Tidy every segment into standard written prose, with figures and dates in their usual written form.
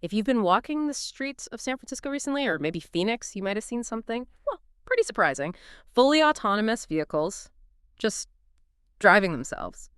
If you've been walking the streets of San Francisco recently, or maybe Phoenix, you might have seen something, well, pretty surprising. Fully autonomous vehicles just driving themselves,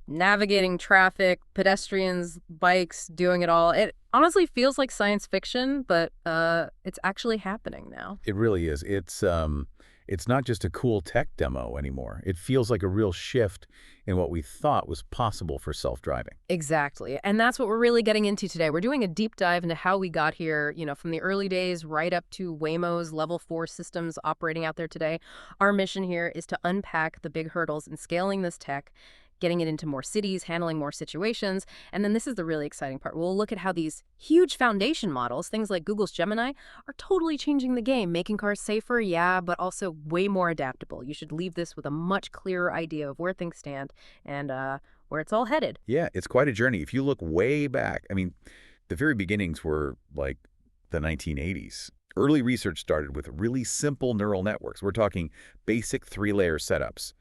navigating traffic, pedestrians, bikes, doing it all. It honestly feels like science fiction, but it's actually happening now. It really is. It's not just a cool tech demo anymore. It feels like a real shift in what we thought was possible for self-driving. Exactly. And that's what we're really getting into today. We're doing a deep dive into how we got here, from the early days right up to Waymo's level 4 systems operating out there today. Our mission here is to unpack the big hurdles in scaling this tech, getting it into more cities, handling more situations. And then this is the really exciting part. We'll look at how these huge foundation models, things like Google's Gemini, are totally changing the game, making cars safer, yeah, but also way more adaptable. You should leave this with a much clearer idea of where things stand and where it's all headed. Yeah, it's quite a journey. If you look way back, I mean, the very beginnings were like the 1980s. Early research started with really simple neural networks. We're talking basic three-layer setups.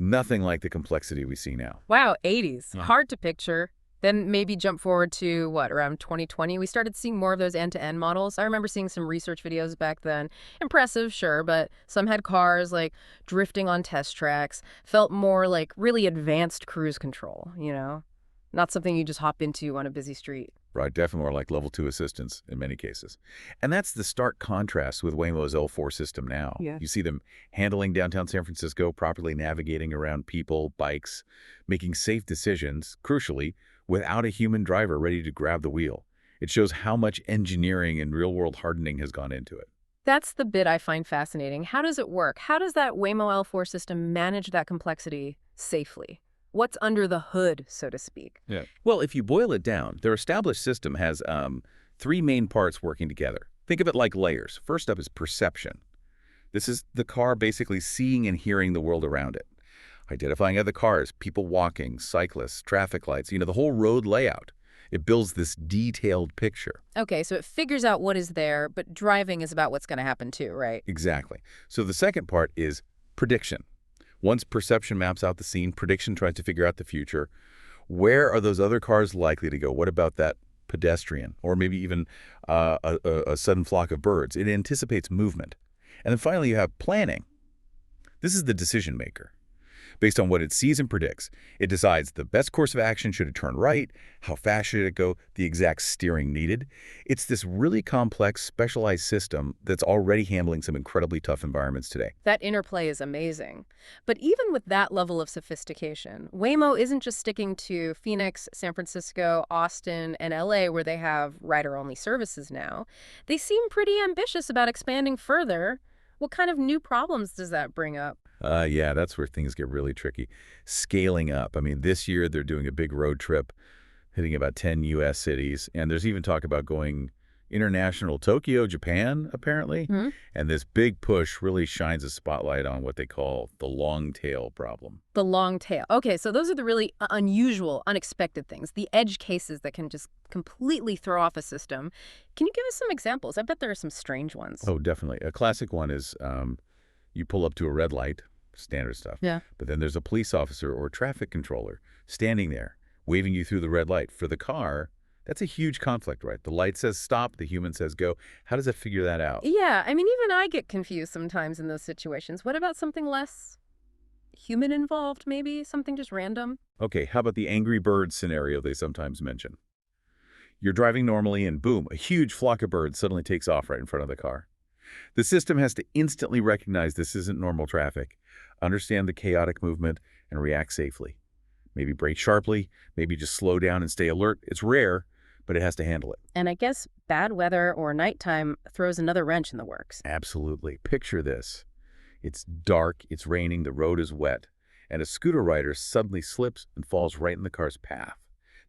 Nothing like the complexity we see now. Wow, 80s. Yeah. Hard to picture. Then maybe jump forward to, around 2020, we started seeing more of those end-to-end models. I remember seeing some research videos back then. Impressive, sure, but some had cars, like, drifting on test tracks. Felt more like really advanced cruise control. Not something you just hop into on a busy street. Right, definitely more like level 2 assistance in many cases. And that's the stark contrast with Waymo's L4 system now. Yeah. You see them handling downtown San Francisco, properly navigating around people, bikes, making safe decisions, crucially, without a human driver ready to grab the wheel. It shows how much engineering and real-world hardening has gone into it. That's the bit I find fascinating. How does it work? How does that Waymo L4 system manage that complexity safely? What's under the hood, so to speak? Yeah. Well, if you boil it down, their established system has three main parts working together. Think of it like layers. First up is perception. This is the car basically seeing and hearing the world around it, identifying other cars, people walking, cyclists, traffic lights, the whole road layout. It builds this detailed picture. Okay, so it figures out what is there, but driving is about what's going to happen too, right? Exactly. So the second part is prediction. Once perception maps out the scene, prediction tries to figure out the future. Where are those other cars likely to go? What about that pedestrian? Or maybe even a sudden flock of birds. It anticipates movement. And then finally, you have planning. This is the decision maker. Based on what it sees and predicts, it decides the best course of action. Should it turn right? How fast should it go? The exact steering needed. It's this really complex, specialized system that's already handling some incredibly tough environments today. That interplay is amazing. But even with that level of sophistication, Waymo isn't just sticking to Phoenix, San Francisco, Austin, and LA, where they have rider-only services now. They seem pretty ambitious about expanding further. What kind of new problems does that bring up? Yeah, that's where things get really tricky. Scaling up. I mean, this year they're doing a big road trip, hitting about 10 U.S. cities. And there's even talk about going international, Tokyo, Japan, apparently. Hmm? And this big push really shines a spotlight on what they call the long tail problem. The long tail. Okay, so those are the really unusual, unexpected things, the edge cases that can just completely throw off a system. Can you give us some examples? I bet there are some strange ones. Oh, definitely. A classic one is you pull up to a red light, standard stuff. Yeah. But then there's a police officer or traffic controller standing there, waving you through the red light. For the car, that's a huge conflict, right? The light says stop, the human says go. How does it figure that out? Yeah, I mean, even I get confused sometimes in those situations. What about something less human involved, maybe? Something just random? Okay, how about the Angry Birds scenario they sometimes mention? You're driving normally and boom, a huge flock of birds suddenly takes off right in front of the car. The system has to instantly recognize this isn't normal traffic, understand the chaotic movement, and react safely. Maybe brake sharply, maybe just slow down and stay alert. It's rare, but it has to handle it. And I guess bad weather or nighttime throws another wrench in the works. Absolutely. Picture this. It's dark, it's raining, the road is wet, and a scooter rider suddenly slips and falls right in the car's path.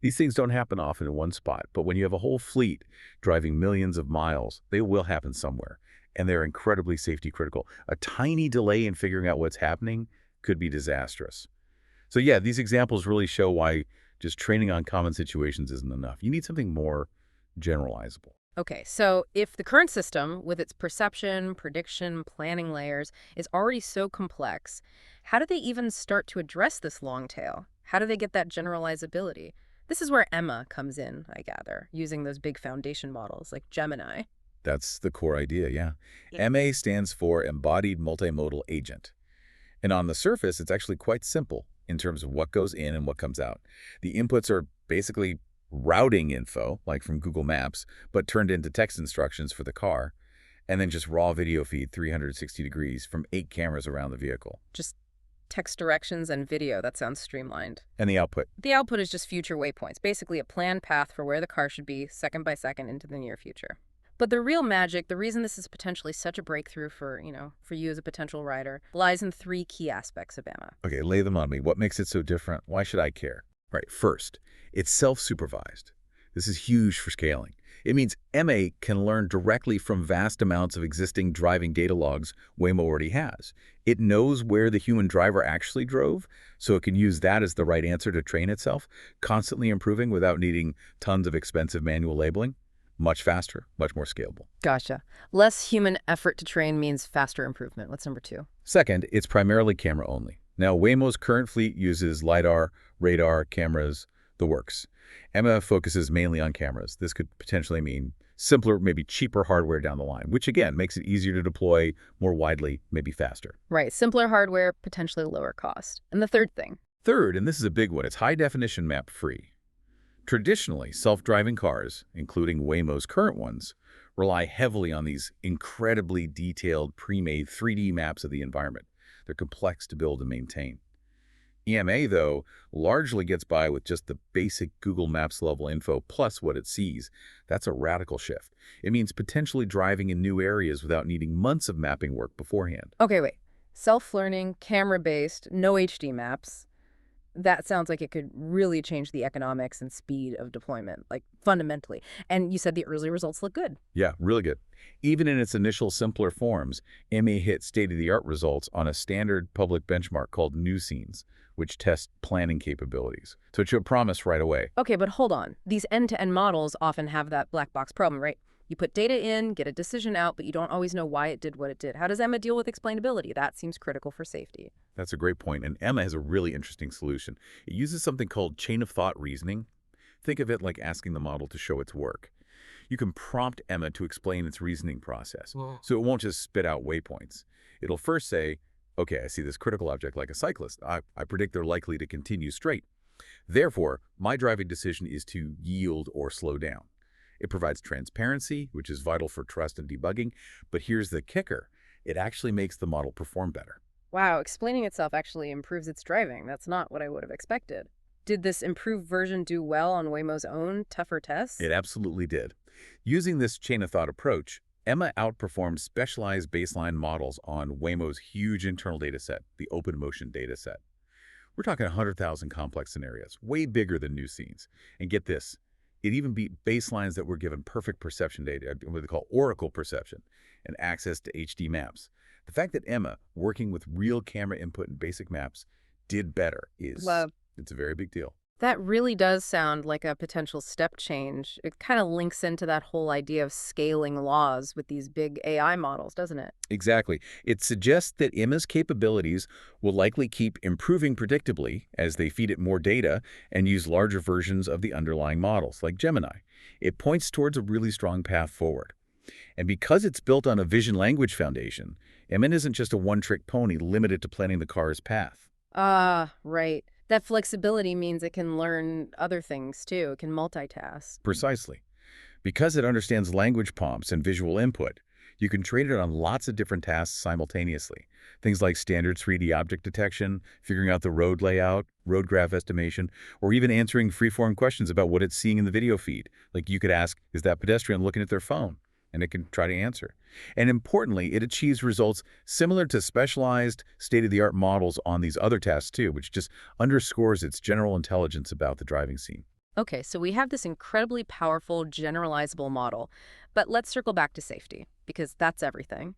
These things don't happen often in one spot, but when you have a whole fleet driving millions of miles, they will happen somewhere, and they're incredibly safety critical. A tiny delay in figuring out what's happening could be disastrous. So yeah, these examples really show why just training on common situations isn't enough. You need something more generalizable. Okay, so if the current system, with its perception, prediction, planning layers, is already so complex, how do they even start to address this long tail? How do they get that generalizability? This is where Emma comes in, I gather, using those big foundation models like Gemini. That's the core idea, yeah. MA stands for Embodied Multimodal Agent. And on the surface, it's actually quite simple in terms of what goes in and what comes out. The inputs are basically routing info, like from Google Maps, but turned into text instructions for the car, and then just raw video feed 360 degrees from 8 cameras around the vehicle. Just text directions and video. That sounds streamlined. And the output. The output is just future waypoints, basically a planned path for where the car should be second by second into the near future. But the real magic, the reason this is potentially such a breakthrough for you as a potential rider, lies in 3 key aspects of Emma. Okay, lay them on me. What makes it so different? Why should I care? Right, first, it's self-supervised. This is huge for scaling. It means MA can learn directly from vast amounts of existing driving data logs Waymo already has. It knows where the human driver actually drove, so it can use that as the right answer to train itself, constantly improving without needing tons of expensive manual labeling. Much faster, much more scalable. Gotcha. Less human effort to train means faster improvement. What's number 2? Second, it's primarily camera only. Now, Waymo's current fleet uses LiDAR, radar, cameras, the works. Emma focuses mainly on cameras. This could potentially mean simpler, maybe cheaper hardware down the line, which again makes it easier to deploy more widely, maybe faster. Right. Simpler hardware, potentially lower cost. And the third thing. Third, and this is a big one, it's high-definition map free. Traditionally, self-driving cars, including Waymo's current ones, rely heavily on these incredibly detailed, pre-made 3D maps of the environment. They're complex to build and maintain. EMA, though, largely gets by with just the basic Google Maps level info plus what it sees. That's a radical shift. It means potentially driving in new areas without needing months of mapping work beforehand. Okay, wait. Self-learning, camera-based, no HD maps. That sounds like it could really change the economics and speed of deployment, like fundamentally. And you said the early results look good. Yeah, really good. Even in its initial simpler forms, MA hit state-of-the-art results on a standard public benchmark called New Scenes, which tests planning capabilities. So it showed promise right away. Okay, but hold on. These end-to-end models often have that black box problem, right? You put data in, get a decision out, but you don't always know why it did what it did. How does Emma deal with explainability? That seems critical for safety. That's a great point, and Emma has a really interesting solution. It uses something called chain of thought reasoning. Think of it like asking the model to show its work. You can prompt Emma to explain its reasoning process, so it won't just spit out waypoints. It'll first say, okay, I see this critical object like a cyclist. I predict they're likely to continue straight. Therefore, my driving decision is to yield or slow down. It provides transparency, which is vital for trust and debugging, but here's the kicker. It actually makes the model perform better. Wow, explaining itself actually improves its driving. That's not what I would have expected. Did this improved version do well on Waymo's own tougher tests? It absolutely did. Using this chain of thought approach, Emma outperformed specialized baseline models on Waymo's huge internal dataset, the OpenMotion dataset. We're talking 100,000 complex scenarios, way bigger than New Scenes. And get this, it even beat baselines that were given perfect perception data, what they call oracle perception, and access to HD maps. The fact that Emma, working with real camera input and basic maps, did better it's a very big deal. That really does sound like a potential step change. It kind of links into that whole idea of scaling laws with these big AI models, doesn't it? Exactly. It suggests that Emma's capabilities will likely keep improving predictably as they feed it more data and use larger versions of the underlying models, like Gemini. It points towards a really strong path forward. And because it's built on a vision language foundation, Emma isn't just a one-trick pony limited to planning the car's path. Ah, right. That flexibility means it can learn other things, too. It can multitask. Precisely. Because it understands language prompts and visual input, you can train it on lots of different tasks simultaneously. Things like standard 3D object detection, figuring out the road layout, road graph estimation, or even answering free-form questions about what it's seeing in the video feed. Like you could ask, is that pedestrian looking at their phone? And it can try to answer. And importantly, it achieves results similar to specialized state-of-the-art models on these other tasks too, which just underscores its general intelligence about the driving scene. Okay, so we have this incredibly powerful, generalizable model. But let's circle back to safety, because that's everything.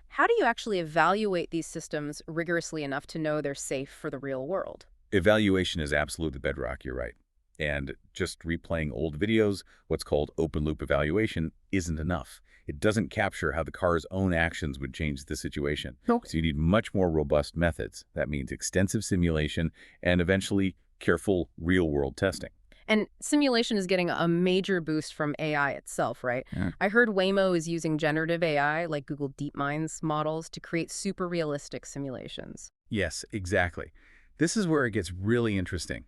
How do you actually evaluate these systems rigorously enough to know they're safe for the real world? Evaluation is absolute the bedrock, you're right. And just replaying old videos, what's called open-loop evaluation, isn't enough. It doesn't capture how the car's own actions would change the situation. Okay. So you need much more robust methods. That means extensive simulation and eventually careful real-world testing. And simulation is getting a major boost from AI itself, right? Yeah. I heard Waymo is using generative AI, like Google DeepMind's models, to create super realistic simulations. Yes, exactly. This is where it gets really interesting.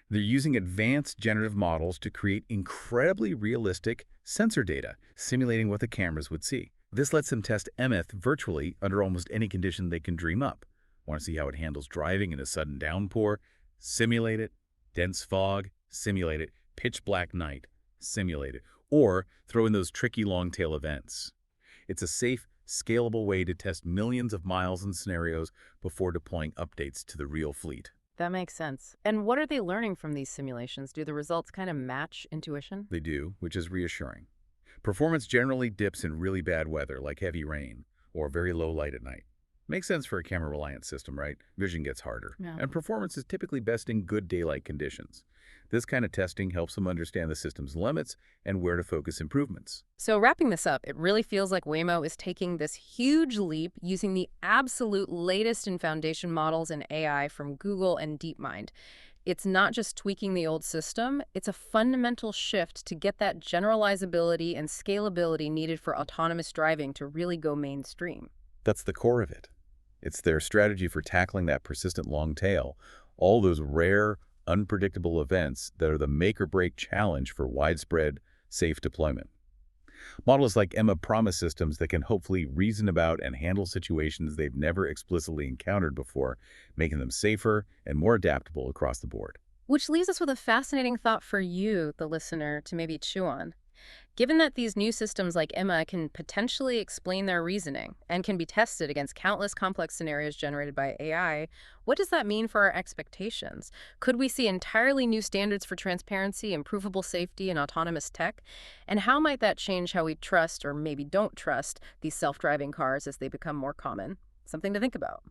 They're using advanced generative models to create incredibly realistic sensor data, simulating what the cameras would see. This lets them test Emeth virtually under almost any condition they can dream up. Want to see how it handles driving in a sudden downpour? Simulate it. Dense fog? Simulate it. Pitch black night? Simulate it. Or throw in those tricky long-tail events. It's a safe, scalable way to test millions of miles in scenarios before deploying updates to the real fleet. That makes sense. And what are they learning from these simulations? Do the results kind of match intuition? They do, which is reassuring. Performance generally dips in really bad weather, like heavy rain or very low light at night. Makes sense for a camera-reliant system, right? Vision gets harder, Yeah. and performance is typically best in good daylight conditions. This kind of testing helps them understand the system's limits and where to focus improvements. So wrapping this up, it really feels like Waymo is taking this huge leap using the absolute latest in foundation models and AI from Google and DeepMind. It's not just tweaking the old system, it's a fundamental shift to get that generalizability and scalability needed for autonomous driving to really go mainstream. That's the core of it. It's their strategy for tackling that persistent long tail, all those rare, unpredictable events that are the make-or-break challenge for widespread, safe deployment. Models like Emma promise systems that can hopefully reason about and handle situations they've never explicitly encountered before, making them safer and more adaptable across the board. Which leaves us with a fascinating thought for you, the listener, to maybe chew on. Given that these new systems like Emma can potentially explain their reasoning and can be tested against countless complex scenarios generated by AI, what does that mean for our expectations? Could we see entirely new standards for transparency, improvable safety, and autonomous tech? And how might that change how we trust or maybe don't trust these self-driving cars as they become more common? Something to think about.